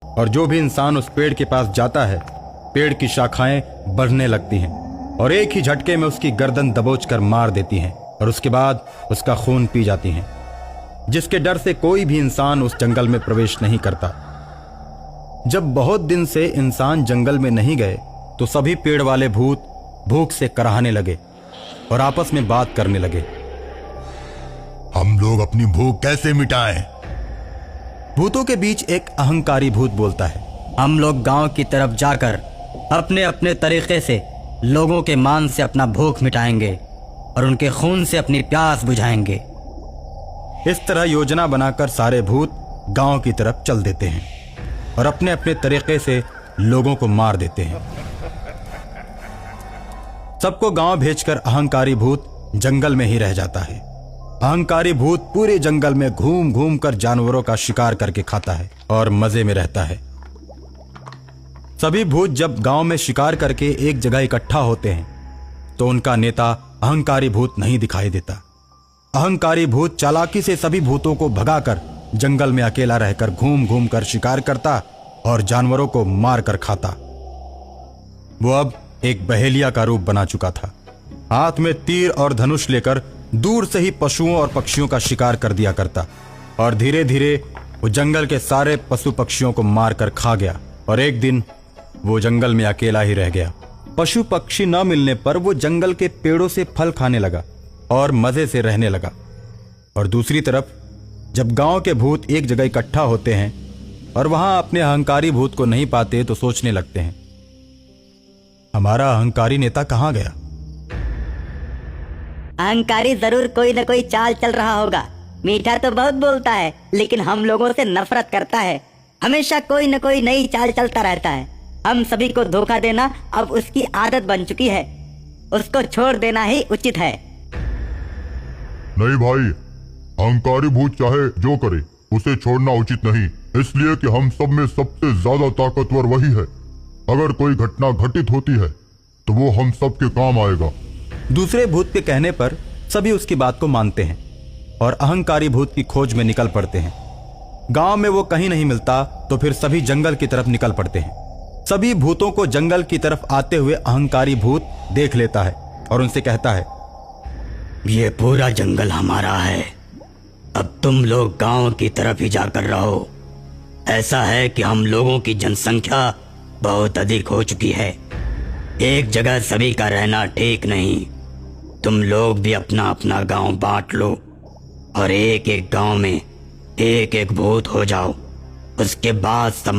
और जो भी इंसान उस पेड़ के पास जाता है, पेड़ की शाखाएं बढ़ने लगती हैं और एक ही झटके में उसकी गर्दन दबोचकर मार देती हैं और उसके बाद उसका खून पी जाती हैं, जिसके डर से कोई भी इंसान उस जंगल में प्रवेश नहीं करता। जब बहुत दिन से इंसान जंगल में नहीं गए तो सभी पेड़ वाले भूत भूख से कराहने लगे और आपस में बात करने लगे। हम लोग अपनी भूख कैसे मिटाएं? भूतों के बीच एक अहंकारी भूत बोलता है, हम लोग गांव की तरफ जाकर अपने अपने तरीके से लोगों के मान से अपना भूख मिटाएंगे और उनके खून से अपनी प्यास बुझाएंगे। इस तरह योजना बनाकर सारे भूत गांव की तरफ चल देते हैं और अपने अपने तरीके से लोगों को मार देते हैं। सबको गांव भेजकर अहंकारी भूत जंगल में ही रह जाता है। अहंकारी भूत पूरे जंगल में घूम घूम कर जानवरों का शिकार करके खाता है और मजे में रहता है। सभी भूत जब गांव में शिकार करके एक जगह इकट्ठा होते हैं तो उनका नेता अहंकारी भूत नहीं दिखाई देता। अहंकारी भूत चालाकी से सभी भूतों को भगाकर जंगल में अकेला रहकर घूम घूम कर शिकार करता और जानवरों को मार कर खाता। वो अब एक बहेलिया का रूप बना चुका था। हाथ में तीर और धनुष लेकर दूर से ही पशुओं और पक्षियों का शिकार कर दिया करता और धीरे धीरे वो जंगल के सारे पशु पक्षियों को मारकर खा गया और एक दिन वो जंगल में अकेला ही रह गया। पशु पक्षी न मिलने पर वो जंगल के पेड़ों से फल खाने लगा और मजे से रहने लगा। और दूसरी तरफ जब गांव के भूत एक जगह इकट्ठा होते हैं और वहां अपने अहंकारी भूत को नहीं पाते तो सोचने लगते हैं, हमारा अहंकारी नेता कहां गया? अहंकारी जरूर कोई न कोई चाल चल रहा होगा। मीठा तो बहुत बोलता है लेकिन हम लोगों से नफरत करता है। हमेशा कोई न कोई नई चाल चलता रहता है। हम सभी को धोखा देना अब उसकी आदत बन चुकी है। उसको छोड़ देना ही उचित है। नहीं भाई, अहंकारी भूत चाहे जो करे उसे छोड़ना उचित नहीं, इसलिए कि हम सब में सबसे ज्यादा ताकतवर वही है। अगर कोई घटना घटित होती है तो वो हम सब के काम आएगा। दूसरे भूत के कहने पर सभी उसकी बात को मानते हैं और अहंकारी भूत की खोज में निकल पड़ते हैं। गांव में वो कहीं नहीं मिलता तो फिर सभी जंगल की तरफ निकल पड़ते हैं। सभी भूतों को जंगल की तरफ आते हुए अहंकारी भूत देख लेता है और उनसे कहता है, ये पूरा जंगल हमारा है, अब तुम लोग गांव की तरफ ही जाकर रहो। ऐसा है कि हम लोगों की जनसंख्या बहुत अधिक हो चुकी है, एक जगह सभी का रहना ठीक नहीं। तुम लोग भी अपना अपना गांव बांट लो और एक एक गांव में एक एक भूत हो जाओ। उसके बाद सब